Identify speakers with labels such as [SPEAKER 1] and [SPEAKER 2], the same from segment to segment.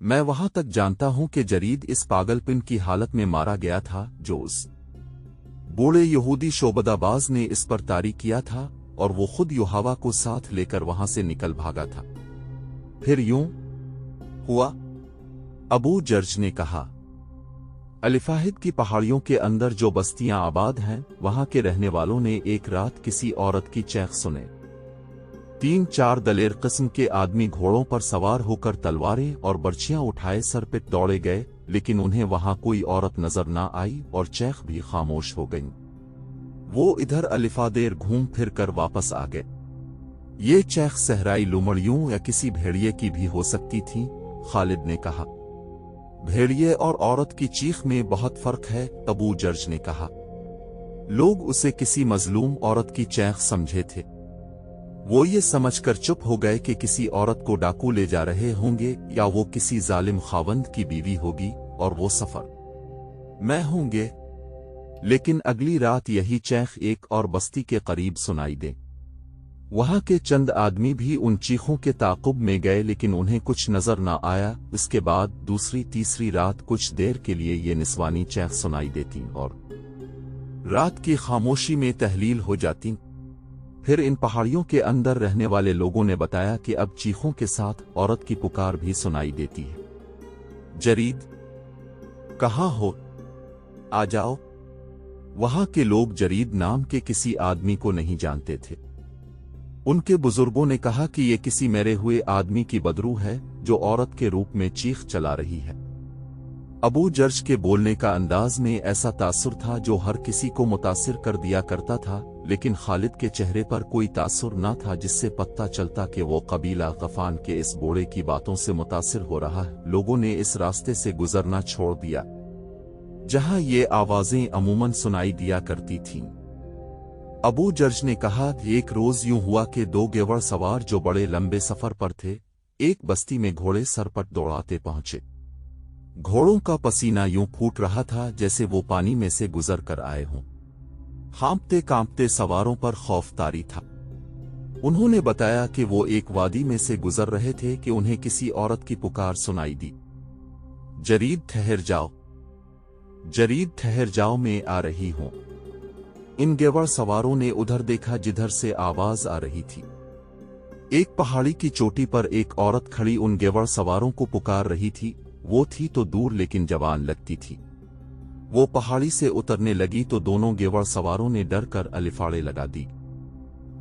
[SPEAKER 1] मैं वहां तक जानता हूं कि जरीद इस पागलपन की हालत में मारा गया था जो उस बूढ़े यहूदी शोबदाबाज ने इस पर तारी किया था, और वो खुद युहावा को साथ लेकर वहां से निकल भागा था। फिर यूं हुआ, अबू जर्ज ने कहा, अलिफाहिद की पहाड़ियों के अंदर जो बस्तियां आबाद हैं, वहां के रहने वालों ने एक रात किसी औरत की चैख सुने। 3-4 दलेर किस्म के आदमी घोड़ों पर सवार होकर तलवारें और बर्छियां उठाए सर पे दौड़े गए, लेकिन उन्हें वहां कोई औरत नजर ना आई और चैख भी खामोश हो गईं। वो इधर अलिफादेर घूम फिर कर वापस आ गए। ये चैख सहराई लुमड़ियों या किसी भेड़िए की भी हो सकती थी, खालिद ने कहा। भेड़िए और औरत की चीख में बहुत फर्क है, अबू जर्ज ने कहा। लोग उसे किसी मजलूम औरत की चैख समझे थे। वो ये समझकर चुप हो गए कि किसी औरत को डाकू ले जा रहे होंगे या वो किसी जालिम खावंद की बीवी होगी और वो सफर में होंगे। लेकिन अगली रात यही चैख एक और बस्ती के करीब सुनाई दे। वहां के चंद आदमी भी उन चीखों के ताकुब में गए, लेकिन उन्हें कुछ नजर न आया। इसके बाद दूसरी तीसरी रात कुछ देर के लिए ये निस्वानी चैख सुनाई देती और रात की खामोशी में तहलील हो जाती। फिर इन पहाड़ियों के अंदर रहने वाले लोगों ने बताया कि अब चीखों के साथ औरत की पुकार भी सुनाई देती है। जरीद, कहाँ हो? आ जाओ। वहां के लोग जरीद नाम के किसी आदमी को नहीं जानते थे। उनके बुजुर्गों ने कहा कि ये किसी मरे हुए आदमी की बदरू है जो औरत के रूप में चीख चला रही है। अबू जर्ज के बोलने का अंदाज में ऐसा तासुर था जो हर किसी को मुतासिर कर दिया करता था, लेकिन खालिद के चेहरे पर कोई तासुर न था जिससे पता चलता कि वो कबीला गफान के इस बूढ़े की बातों से मुतासिर हो रहा है। लोगों ने इस रास्ते से गुजरना छोड़ दिया जहां ये आवाजें अमूमन सुनाई दिया करती थीं। अबू जर्ज ने कहा कि एक रोज यूं हुआ कि 2 गेवड़ सवार जो बड़े लंबे सफर पर थे, एक बस्ती में घोड़े सरपट दौड़ाते पहुंचे। घोड़ों का पसीना यूं फूट रहा था जैसे वो पानी में से गुजर कर आए हों। हाँपते कांपते सवारों पर खौफ तारी था। उन्होंने बताया कि वो एक वादी में से गुजर रहे थे कि उन्हें किसी औरत की पुकार सुनाई दी। जरीद ठहर जाओ, जरीद ठहर जाओ, मैं आ रही हूं। इन गेवड़ सवारों ने उधर देखा जिधर से आवाज आ रही थी। एक पहाड़ी की चोटी पर एक औरत खड़ी उन गेवड़ सवारों को पुकार रही थी। वो थी तो दूर लेकिन जवान लगती थी। वो पहाड़ी से उतरने लगी तो दोनों गेवड़ सवारों ने डर कर अलिफाड़े लगा दी।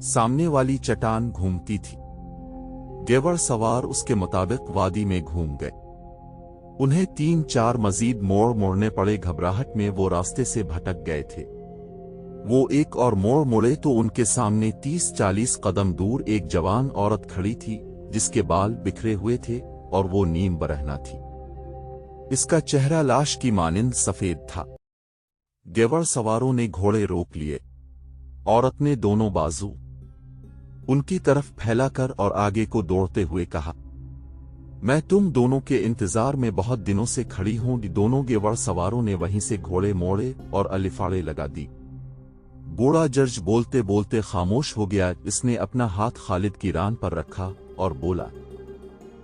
[SPEAKER 1] सामने वाली चट्टान घूमती थी। गेवड़ सवार उसके मुताबिक वादी में घूम गए। उन्हें 3-4 मजीद मोड़ मोड़ने पड़े। घबराहट में वो रास्ते से भटक गए थे। वो एक और मोड़ मुड़े तो उनके सामने 30-40 कदम दूर एक जवान औरत खड़ी थी जिसके बाल बिखरे हुए थे और वो नीम बरहना थी। इसका चेहरा लाश की मानिंद सफेद था। गेवड़ सवारों ने घोड़े रोक लिए। औरत ने दोनों बाजू उनकी तरफ फैलाकर और आगे को दौड़ते हुए कहा, मैं तुम दोनों के इंतजार में बहुत दिनों से खड़ी हूं। दोनों गेवड़ सवारों ने वहीं से घोड़े मोड़े और अलिफाड़े लगा दी। बूढ़ा जर्ज बोलते बोलते खामोश हो गया। इसने अपना हाथ खालिद की रान पर रखा और बोला,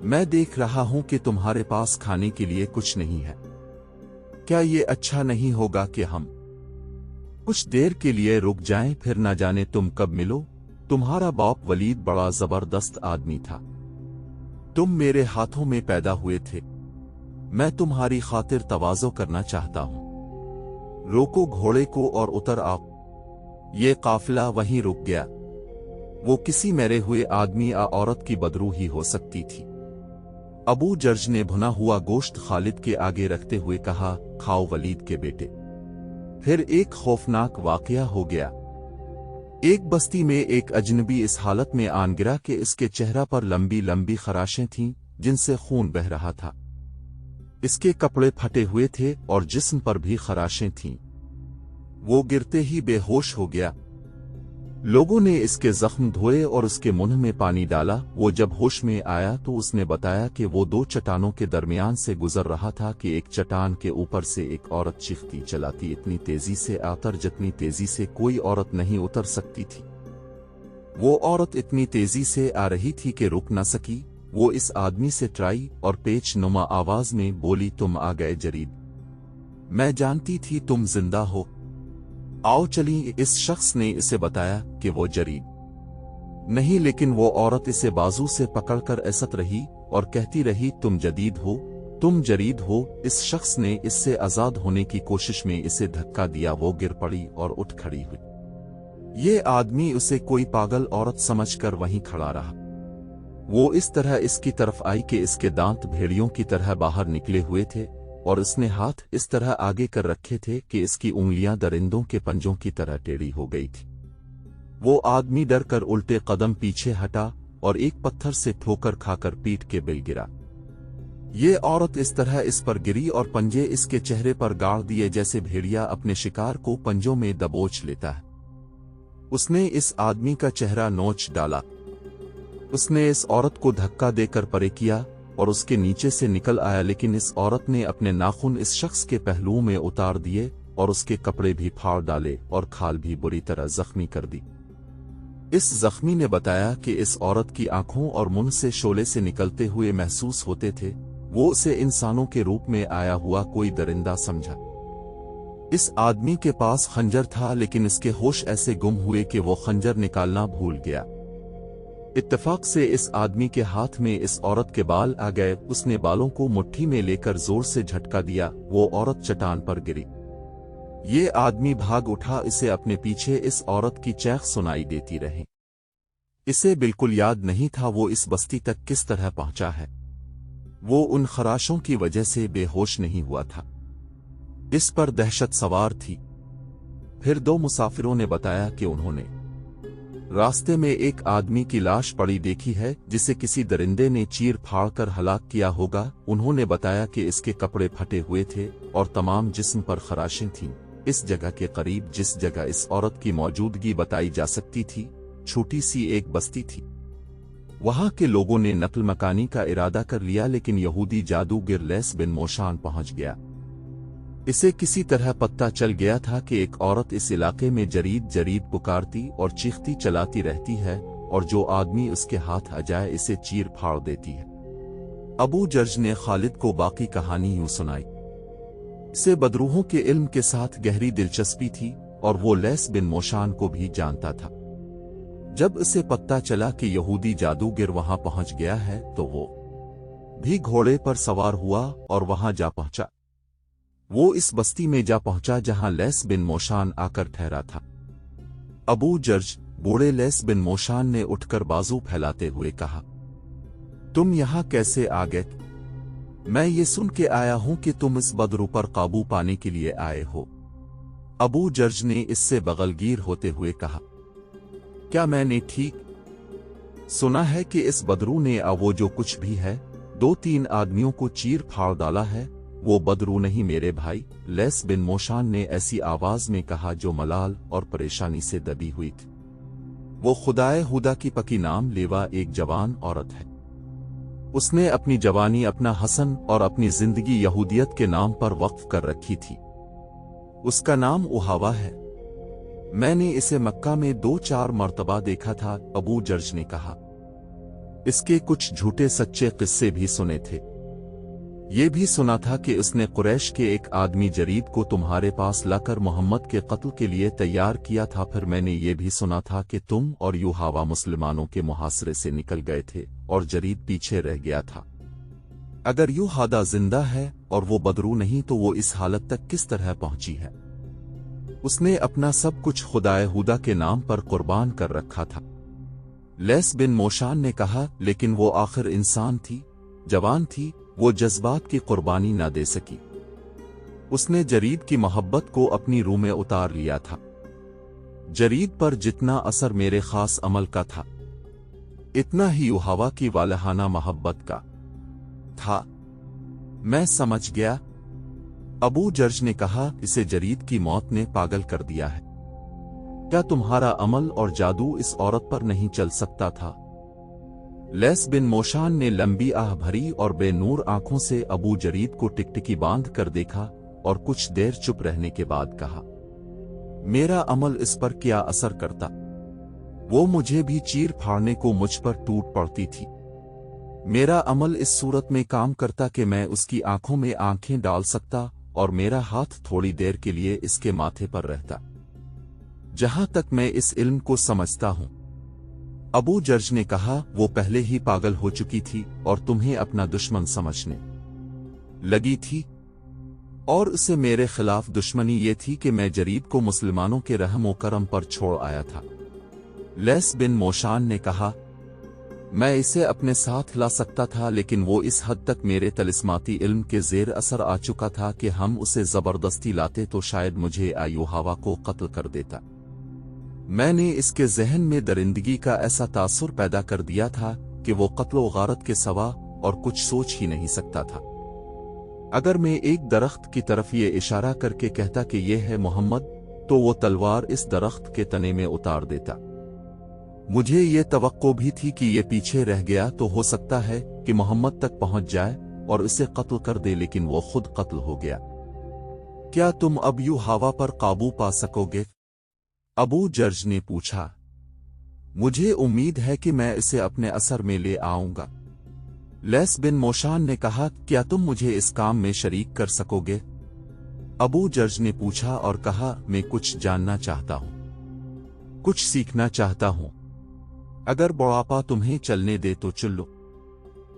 [SPEAKER 1] मैं देख रहा हूं कि तुम्हारे पास खाने के लिए कुछ नहीं है। क्या ये अच्छा नहीं होगा कि हम कुछ देर के लिए रुक जाएं? फिर न जाने तुम कब मिलो। तुम्हारा बाप वलीद बड़ा जबरदस्त आदमी था। तुम मेरे हाथों में पैदा हुए थे। मैं तुम्हारी खातिर तवाज़ो करना चाहता हूं। रोको घोड़े को और उतर आओ। ये काफिला वहीं रुक गया। वो किसी मरे हुए आदमी या औरत की बदरू ही हो सकती थी। अबू जर्ज ने भुना हुआ गोश्त खालिद के आगे रखते हुए कहा, खाओ वलीद के बेटे। फिर एक खौफनाक वाकया हो गया। एक बस्ती में एक अजनबी इस हालत में आन गिरा कि इसके चेहरा पर लंबी लंबी खराशें थीं जिनसे खून बह रहा था। इसके कपड़े फटे हुए थे और जिस्म पर भी खराशें थीं। वो गिरते ही बेहोश हो गया। लोगों ने इसके जख्म धोए और उसके मुंह में पानी डाला। वो जब होश में आया तो उसने बताया कि वो 2 चट्टानों के दरमियान से गुजर रहा था कि एक चट्टान के ऊपर से एक औरत चीखती चलाती इतनी तेजी से आतर जितनी तेजी से कोई औरत नहीं उतर सकती थी। वो औरत इतनी तेजी से आ रही थी कि रुक न सकी। वो इस आदमी से ट्राई और पेच नुमा आवाज में बोली, तुम आ गए जरीद, मैं जानती थी तुम जिंदा हो, आओ चलिए। इस शख्स ने इसे बताया कि वो जरीद नहीं, लेकिन वो औरत इसे बाजू से पकड़कर ऐसत रही और कहती रही, तुम जदीद हो, तुम जरीद हो। इस शख्स ने इससे आजाद होने की कोशिश में इसे धक्का दिया, वो गिर पड़ी और उठ खड़ी हुई। ये आदमी उसे कोई पागल औरत समझकर वहीं खड़ा रहा। वो इस तरह इसकी तरफ आई कि इसके दांत भेड़ियों की तरह बाहर निकले हुए थे और इसने हाथ इस तरह आगे कर रखे थे कि इसकी उंगलियां दरिंदों के पंजों की तरह टेढ़ी हो गई थी। वो आदमी डर कर उल्टे कदम पीछे हटा और एक पत्थर से ठोकर खाकर पीठ के बिल गिरा। ये औरत इस तरह इस पर गिरी और पंजे इसके चेहरे पर गाड़ दिए जैसे भेड़िया अपने शिकार को पंजों में दबोच लेता है। उसने इस आदमी का चेहरा नोच डाला। उसने इस औरत को धक्का देकर परे किया और उसके नीचे से निकल आया, लेकिन इस औरत ने अपने नाखून इस शख्स के पहलुओं में उतार दिए और उसके कपड़े भी फाड़ डाले और खाल भी बुरी तरह जख्मी कर दी। इस जख्मी ने बताया कि इस औरत की आंखों और मुंह से शोले से निकलते हुए महसूस होते थे। वो उसे इंसानों के रूप में आया हुआ कोई दरिंदा समझा। इस आदमी के पास खंजर था, लेकिन इसके होश ऐसे गुम हुए कि वो खंजर निकालना भूल गया। इत्तेफाक से इस आदमी के हाथ में इस औरत के बाल आ गए। उसने बालों को मुट्ठी में लेकर जोर से झटका दिया। वो औरत चट्टान पर गिरी। ये आदमी भाग उठा। इसे अपने पीछे इस औरत की चैख सुनाई देती रही। इसे बिल्कुल याद नहीं था वो इस बस्ती तक किस तरह पहुंचा है। वो उन खराशों की वजह से बेहोश नहीं हुआ था। इस पर दहशत सवार थी। फिर दो मुसाफिरों ने बताया कि उन्होंने रास्ते में एक आदमी की लाश पड़ी देखी है, जिसे किसी दरिंदे ने चीर फाड़ कर हलाक किया होगा। उन्होंने बताया कि इसके कपड़े फटे हुए थे और तमाम जिस्म पर खराशें थीं। इस जगह के करीब जिस जगह इस औरत की मौजूदगी बताई जा सकती थी, छोटी सी एक बस्ती थी। वहां के लोगों ने नकल मकानी का इरादा कर लिया, लेकिन यहूदी जादूगर लैस बिन मोशान पहुंच गया। इसे किसी तरह पता चल गया था कि एक औरत इस इलाके में जरीद जरीद पुकारती और चीखती चलाती रहती है और जो आदमी उसके हाथ आ जाए इसे चीर फाड़ देती है। अबू जर्ज ने खालिद को बाकी कहानी यूं सुनाई। इसे बदरूहों के इल्म के साथ गहरी दिलचस्पी थी और वो लैस बिन मोशान को भी जानता था। जब उसे पता चला कि यहूदी जादूगर वहां पहुंच गया है तो वो भी घोड़े पर सवार हुआ और वहां जा पहुंचा। वो इस बस्ती में जा पहुंचा जहां लैस बिन मोशान आकर ठहरा था। अबू जर्ज बूढ़े लैस बिन मोशान ने उठकर बाजू फैलाते हुए कहा, तुम यहां कैसे आ गए? मैं ये सुन के आया हूं कि तुम इस बदरू पर काबू पाने के लिए आए हो। अबू जर्ज ने इससे बगलगीर होते हुए कहा, क्या मैंने ठीक सुना है कि इस बदरू ने वो जो कुछ भी है 2-3 आदमियों को चीर फाड़ डाला है? वो बदरू नहीं मेरे भाई, लैस बिन मोशान ने ऐसी आवाज में कहा जो मलाल और परेशानी से दबी हुई थी। वो खुदाए हुदा की पकी नाम लेवा एक जवान औरत है। उसने अपनी जवानी, अपना हसन और अपनी जिंदगी यहूदियत के नाम पर वक्फ कर रखी थी। उसका नाम उहावा है। मैंने इसे मक्का में 2-4 मर्तबा देखा था। अबू जर्ज ने कहा, इसके कुछ झूठे सच्चे किस्से भी सुने थे। ये भी सुना था कि उसने कुरैश के एक आदमी जरीद को तुम्हारे पास लाकर मोहम्मद के कत्ल के लिए तैयार किया था। फिर मैंने ये भी सुना था कि तुम और युहावा मुसलमानों के मुहासरे से निकल गए थे और जरीद पीछे रह गया था। अगर युहादा जिंदा है और वो बदरू नहीं तो वो इस हालत तक किस तरह पहुंची है? उसने अपना सब कुछ खुदाए हुदा के नाम पर कुर्बान कर रखा था। लैस बिन मोशान ने कहा, लेकिन वो आखिर इंसान थी, जवान थी, वो जज्बात की कुर्बानी ना दे सकी। उसने जरीद की मोहब्बत को अपनी रूह में उतार लिया था। जरीद पर जितना असर मेरे खास अमल का था, इतना ही युहावा की वालहाना मोहब्बत का था। मैं समझ गया। अबू जर्ज ने कहा, इसे जरीद की मौत ने पागल कर दिया है। क्या तुम्हारा अमल और जादू इस औरत पर नहीं चल सकता था? लैस बिन मोशान ने लंबी आह भरी और बेनूर आंखों से अबू जरीद को टिकटिकी बांध कर देखा और कुछ देर चुप रहने के बाद कहा, मेरा अमल इस पर क्या असर करता? वो मुझे भी चीर फाड़ने को मुझ पर टूट पड़ती थी। मेरा अमल इस सूरत में काम करता कि मैं उसकी आंखों में आंखें डाल सकता और मेरा हाथ थोड़ी देर के लिए इसके माथे पर रहता। जहां तक मैं इस इल्म को समझता हूं, अबू जर्ज ने कहा, वो पहले ही पागल हो चुकी थी और तुम्हें अपना दुश्मन समझने लगी थी, और उसे मेरे खिलाफ दुश्मनी ये थी कि मैं जरीद को मुसलमानों के रहम व करम पर छोड़ आया था। लैस बिन मोशान ने कहा, मैं इसे अपने साथ ला सकता था, लेकिन वो इस हद तक मेरे तलिस्माती इल्म के जेर असर आ चुका था कि हम उसे जबरदस्ती लाते तो शायद मुझे यूहावा को कत्ल कर देता। मैंने इसके जहन में दरिंदगी का ऐसा तासुर पैदा कर दिया था कि वो कत्ल व गारत के सिवा और कुछ सोच ही नहीं सकता था। अगर मैं एक दरख्त की तरफ ये इशारा करके कहता कि ये है मोहम्मद, तो वो तलवार इस दरख्त के तने में उतार देता। मुझे ये तवक्को भी थी कि ये पीछे रह गया तो हो सकता है कि मोहम्मद तक पहुंच जाए और उसे कत्ल कर दे, लेकिन वो खुद कत्ल हो गया। क्या तुम अब यूहावा पर काबू पा सकोगे? अबू जर्ज ने पूछा। मुझे उम्मीद है कि मैं इसे अपने असर में ले आऊंगा। लैस बिन मोशान ने कहा, क्या तुम मुझे इस काम में शरीक कर सकोगे? अबू जर्ज ने पूछा और कहा, मैं कुछ जानना चाहता हूं, कुछ सीखना चाहता हूं। अगर बुढ़ापा तुम्हें चलने दे तो चल लो।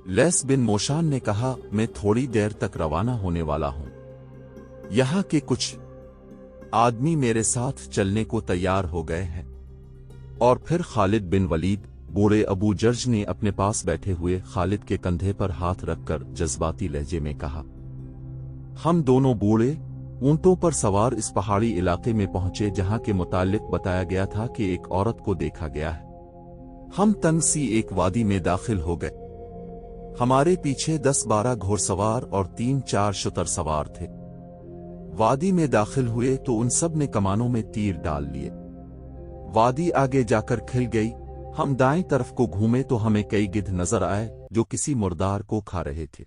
[SPEAKER 1] लैस बिन मोशान ने कहा, मैं थोड़ी देर तक रवाना होने वाला हूं। यहां के कुछ आदमी मेरे साथ चलने को तैयार हो गए हैं। और फिर खालिद बिन वलीद, बूढ़े अबू जर्ज ने अपने पास बैठे हुए खालिद के कंधे पर हाथ रखकर जज्बाती लहजे में कहा, हम दोनों बूढ़े ऊंटों पर सवार इस पहाड़ी इलाके में पहुंचे जहां के मुतालिक बताया गया था कि एक औरत को देखा गया है। हम तंग सी एक वादी में दाखिल हो गए। हमारे पीछे 10-12 घोड़सवार और 3-4 शुतर सवार थे। वादी में दाखिल हुए तो उन सब ने कमानों में तीर डाल लिए। वादी आगे जाकर खिल गई। हम दाएं तरफ को घूमे तो हमें कई गिद्ध नजर आए जो किसी मुर्दार को खा रहे थे।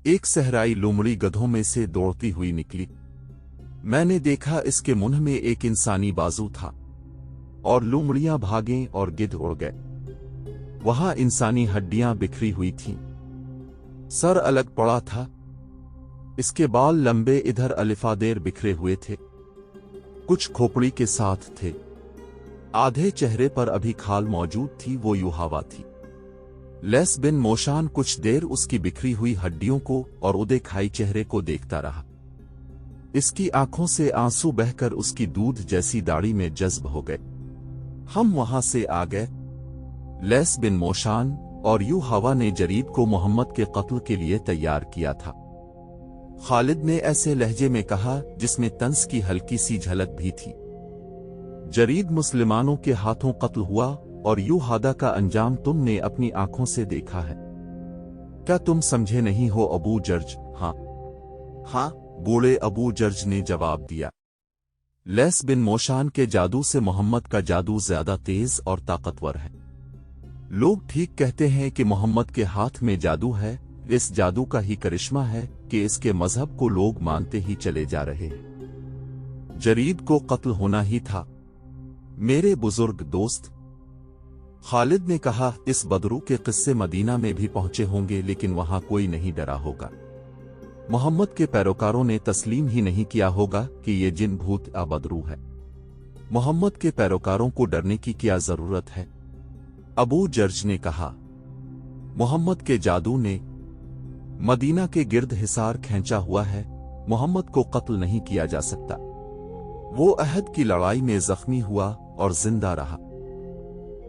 [SPEAKER 1] एक सहराई लोमड़ी गधों में से दौड़ती हुई निकली। मैंने देखा इसके मुंह में एक इंसानी बाजू था और लोमड़ियां भागें और गिद्ध उड़ गए। वहां इंसानी हड्डियां बिखरी हुई थीं। सर अलग पड़ा था। इसके बाल लंबे इधर अलिफादेर बिखरे हुए थे, कुछ खोपड़ी के साथ थे। आधे चेहरे पर अभी खाल मौजूद थी, वो यूहावा थी। लैस बिन मोशान कुछ देर उसकी बिखरी हुई हड्डियों को और उदे खाई चेहरे को देखता रहा। इसकी आंखों से आंसू बहकर उसकी दूध जैसी दाढ़ी में जज्ब हो गए। हम वहां से आ गए। लैस बिन मोशान और यूहावा ने जरीद को मोहम्मद के कत्ल के लिए तैयार किया था। खालिद ने ऐसे लहजे में कहा जिसमें तंस की हल्की सी झलक भी थी। जरीद मुसलमानों के हाथों कत्ल हुआ और यूहादा का अंजाम तुमने अपनी आंखों से देखा है। क्या तुम समझे नहीं हो अबू जर्ज? हाँ हाँ, बूढ़े अबू जर्ज ने जवाब दिया। लैस बिन मोशान के जादू से मोहम्मद का जादू ज्यादा तेज और ताकतवर है। लोग ठीक कहते हैं कि मोहम्मद के हाथ में जादू है। इस जादू का ही करिश्मा है कि इसके मजहब को लोग मानते ही चले जा रहे हैं। जरीद को कत्ल होना ही था, मेरे बुजुर्ग दोस्त। खालिद ने कहा, इस बदरू के किस्से मदीना में भी पहुंचे होंगे, लेकिन वहां कोई नहीं डरा होगा। मोहम्मद के पैरोकारों ने तस्लीम ही नहीं किया होगा कि ये जिन भूत बदरू है। मोहम्मद के पैरोकारों को डरने की क्या जरूरत है? अबू जर्ज ने कहा, मोहम्मद के जादू ने मदीना के गिर्द हिसार खींचा हुआ है। मोहम्मद को कत्ल नहीं किया जा सकता। वो अहद की लड़ाई में जख्मी हुआ और जिंदा रहा।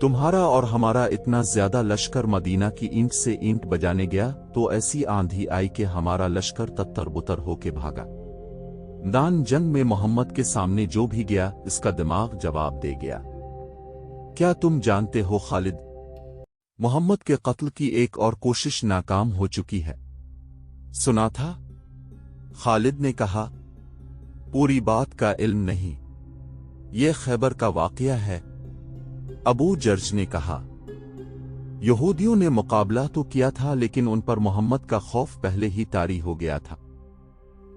[SPEAKER 1] तुम्हारा और हमारा इतना ज्यादा लश्कर मदीना की ईंट से ईंट बजाने गया तो ऐसी आंधी आई कि हमारा लश्कर तत्तर बुतर होके भागा। दान जंग में मोहम्मद के सामने जो भी गया इसका दिमाग जवाब दे गया। क्या तुम जानते हो खालिद, मोहम्मद के कत्ल की एक और कोशिश नाकाम हो चुकी है। सुना था? खालिद ने कहा, पूरी बात का इल्म नहीं, ये खैबर का वाकया है। अबू जर्ज ने कहा, यहूदियों ने मुकाबला तो किया था लेकिन उन पर मोहम्मद का खौफ पहले ही तारी हो गया था।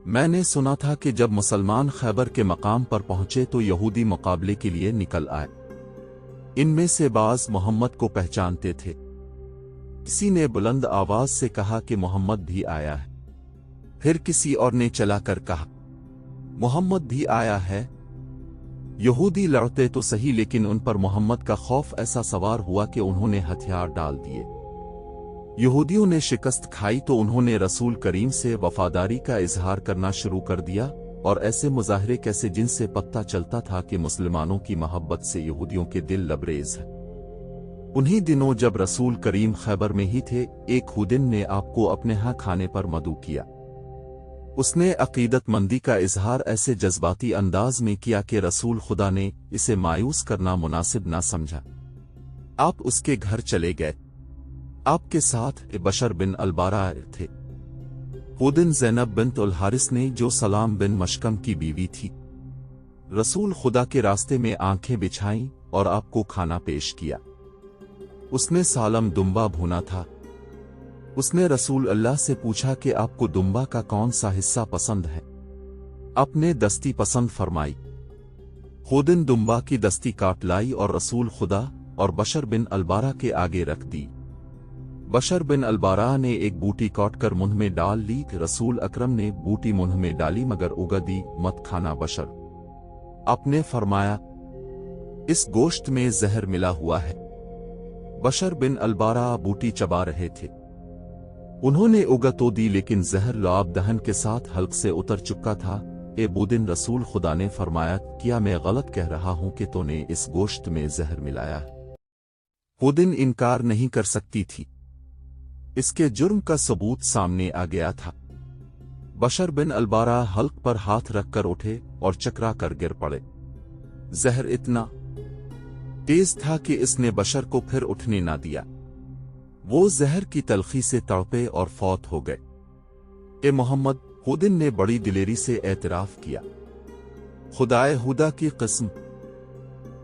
[SPEAKER 1] मैंने सुना था कि जब मुसलमान खैबर के मकाम पर पहुंचे तो यहूदी मुकाबले के लिए निकल आए। इनमें से बाज मोहम्मद को पहचानते थे। किसी ने बुलंद आवाज से कहा कि मोहम्मद भी आया है। फिर किसी और ने चलाकर कहा, मोहम्मद भी आया है। यहूदी लड़ते तो सही, लेकिन उन पर मोहम्मद का खौफ ऐसा सवार हुआ कि उन्होंने हथियार डाल दिए। यहूदियों ने शिकस्त खाई तो उन्होंने रसूल करीम से वफादारी का इजहार करना शुरू कर दिया, और ऐसे मुजाहरे कैसे जिनसे पता चलता था कि मुसलमानों की मोहब्बत से यहूदियों के दिल लबरेज हैं। उन्हीं दिनों जब रसूल करीम खैबर में ही थे, एक हुदिन ने आपको अपने यहाँ खाने पर मदऊ किया। उसने अकीदतमंदी का इजहार ऐसे जज्बाती अंदाज में किया कि रसूल खुदा ने इसे मायूस करना मुनासिब ना समझा। आप उसके घर चले गए। आपके साथ बशर बिन अलबारा थे। वो दिन ज़ैनब बिन्त उल हारिस ने, जो सलाम बिन मशकम की बीवी थी, रसूल खुदा के रास्ते में आंखें बिछाईं और आपको खाना पेश किया। उसने सालम दुम्बा भुना था। उसने रसूल अल्लाह से पूछा कि आपको दुम्बा का कौन सा हिस्सा पसंद है। अपने दस्ती पसंद फरमाई। खुदिन दुम्बा की दस्ती काट लाई और रसूल खुदा और बशर बिन अलबारा के आगे रख दी। बशर बिन अलबारा ने एक बूटी काट कर मुंह में डाल ली। रसूल अकरम ने बूटी मुंह में डाली मगर उगा दी, मत खाना बशर। आपने फरमाया, इस गोश्त में जहर मिला हुआ है। बशर बिन अलबारा बूटी चबा रहे थे। उन्होंने उगा तो दी, लेकिन जहर लुआब दहन के साथ हल्क से उतर चुका था। ए बुदिन, रसूल खुदा ने फरमाया, क्या मैं गलत कह रहा हूं कि तूने इस गोश्त में जहर मिलाया है? बुदिन इनकार नहीं कर सकती थी। इसके जुर्म का सबूत सामने आ गया था। बशर बिन अलबारा हल्क पर हाथ रखकर उठे और चकरा कर गिर पड़े। जहर इतना तेज था कि इसने बशर को फिर उठने ना दिया। वो जहर की तलखी से तड़पे और फौत हो गए। ए मोहम्मद, हुदिन ने बड़ी दिलेरी से एतराफ किया, खुदाए हुदा की कसम,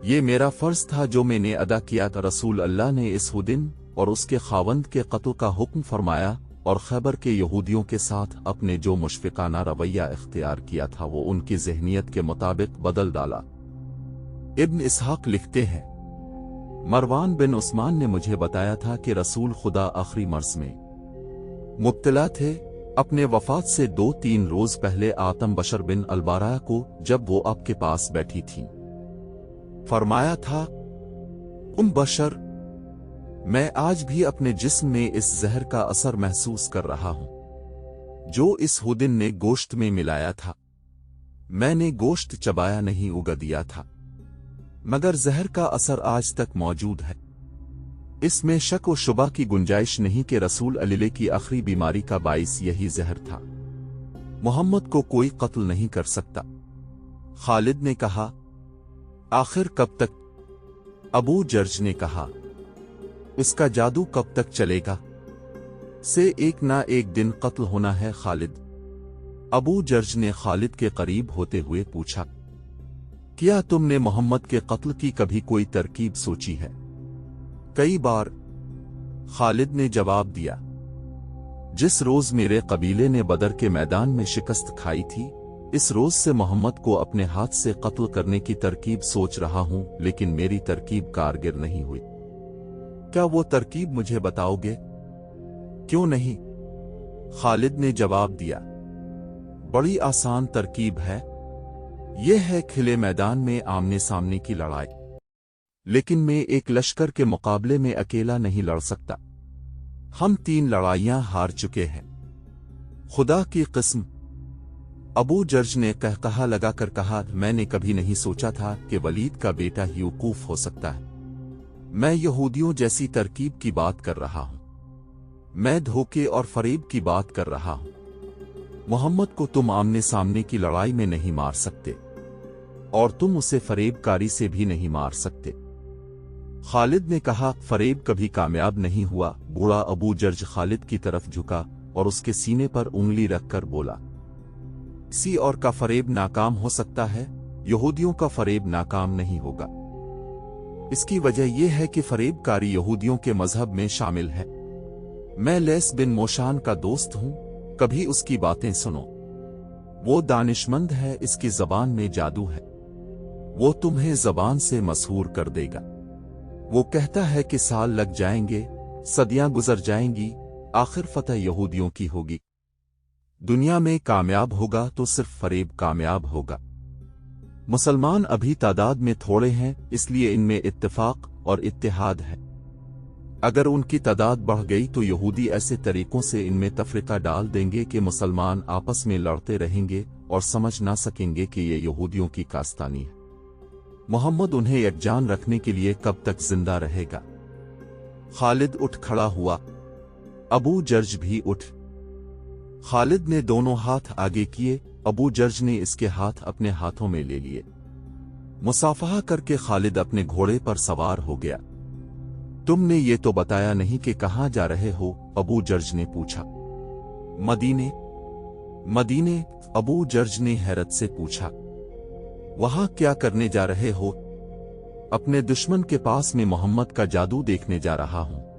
[SPEAKER 1] ये मेरा फर्ज था जो मैंने अदा किया था। रसूल अल्लाह ने इस हुदिन और उसके खावंद के कत्ल का हुक्म फरमाया और खैबर के यहूदियों के साथ अपने जो मुशफिकाना रवैया इख्तियार किया था वो उनकी ज़हनियत के मुताबिक बदल डाला। इब्न इसहाक लिखते हैं, मरवान बिन उस्मान ने मुझे बताया था कि रसूल खुदा आखिरी मर्ज में मुब्तला थे। अपने वफात से 2-3 रोज पहले आतम बशर बिन अलबारा को, जब वो आपके पास बैठी थी, फरमाया था, बशर, मैं आज भी अपने जिस्म में इस जहर का असर महसूस कर रहा हूं जो इस हुदिन ने गोश्त में मिलाया था। मैंने गोश्त चबाया नहीं, उगा दिया था, मगर जहर का असर आज तक मौजूद है। इसमें शक व शुबा की गुंजाइश नहीं कि रसूल अल्लाह की आखिरी बीमारी का बाइस यही जहर था। मोहम्मद को कोई कत्ल नहीं कर सकता। खालिद ने कहा, आखिर कब तक? अबू जर्ज ने कहा, इसका जादू कब तक चलेगा? से एक ना एक दिन कत्ल होना है खालिद। अबू जर्ज ने खालिद के करीब होते हुए पूछा, क्या तुमने मोहम्मद के कत्ल की कभी कोई तरकीब सोची है? कई बार, खालिद ने जवाब दिया। जिस रोज मेरे कबीले ने बदर के मैदान में शिकस्त खाई थी, इस रोज से मोहम्मद को अपने हाथ से कत्ल करने की तरकीब सोच रहा हूं, लेकिन मेरी तरकीब कारगर नहीं हुई। क्या वो तरकीब मुझे बताओगे? क्यों नहीं? खालिद ने जवाब दिया, बड़ी आसान तरकीब है। यह है खिले मैदान में आमने सामने की लड़ाई। लेकिन मैं एक लश्कर के मुकाबले में अकेला नहीं लड़ सकता। हम 3 लड़ाइयां हार चुके हैं। खुदा की कसम। अबू जर्ज ने कहकहा लगाकर कहा, मैंने कभी नहीं सोचा था कि वलीद का बेटा ही वकूफ हो सकता है। मैं यहूदियों जैसी तरकीब की बात कर रहा हूं। मैं धोखे और फरेब की बात कर रहा हूं। मोहम्मद को तुम आमने सामने की लड़ाई में नहीं मार सकते, और तुम उसे फरेबकारी से भी नहीं मार सकते। खालिद ने कहा, फरेब कभी कामयाब नहीं हुआ। बूढ़ा अबू जर्ज खालिद की तरफ झुका और उसके सीने पर उंगली रखकर बोला, किसी और का फरेब नाकाम हो सकता है, यहूदियों का फरेब नाकाम नहीं होगा। इसकी वजह यह है कि फरेबकारी यहूदियों के मजहब में शामिल है। मैं लैस बिन मोशान का दोस्त हूं, कभी उसकी बातें सुनो। वो दानिशमंद है, इसकी जबान में जादू है। वो तुम्हें जबान से मशहूर कर देगा। वो कहता है कि साल लग जाएंगे सदियां गुजर जाएंगी, आखिर फतह यहूदियों की होगी। दुनिया में कामयाब होगा तो सिर्फ फरेब कामयाब होगा। मुसलमान अभी तादाद में थोड़े हैं, इसलिए इनमें इत्तेफाक और इत्तेहाद है। अगर उनकी तादाद बढ़ गई तो यहूदी ऐसे तरीकों से इनमें तफरीका डाल देंगे कि मुसलमान आपस में लड़ते रहेंगे और समझ ना सकेंगे कि ये यहूदियों की कास्तानी है। मोहम्मद उन्हें यकजान रखने के लिए कब तक जिंदा रहेगा? खालिद उठ खड़ा हुआ। अबू जर्ज भी उठ। खालिद ने दोनों हाथ आगे किए, अबू जर्ज ने इसके हाथ अपने हाथों में ले लिए। मुसाफहा करके खालिद अपने घोड़े पर सवार हो गया। तुमने ये तो बताया नहीं कि कहाँ जा रहे हो? अबू जर्ज ने पूछा। मदीने। मदीने? अबू जर्ज ने हैरत से पूछा। वहां क्या करने जा रहे हो? अपने दुश्मन के पास में मोहम्मद का जादू देखने जा रहा हूं।